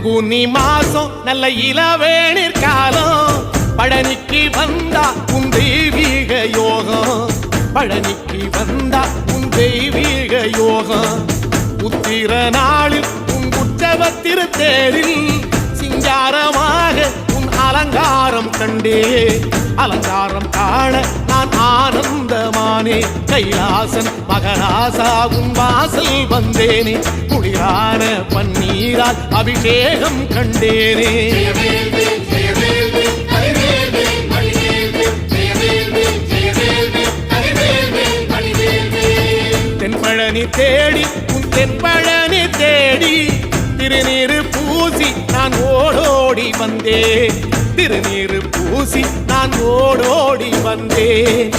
பங்குனி மாசம் நல்ல இளவேணிற் காலம் பழனிக்கு வந்தா உன் தெய்வீக யோகம் பழனிக்கு வந்தா உன் தெய்வீக யோகம் உத்திர நாளில் உன் உற்சவ திருத்தேரில் சிங்காரமாக உன் அலங்காரம் கண்டே அலங்காரம் காண நான் ஆனந்தமானே கைலாசன் மகராசா உன் வாசல் வந்தேனே குளிரான பன்னீரால் அபிஷேகம் கண்டேனே தென்பழனி தேடி உன் தென்பழனி தேடி திருநீரு பூசி நான் ஓடோடி வந்தேன் திருநீரு பூசி நான் ஓடோடி வந்தேன்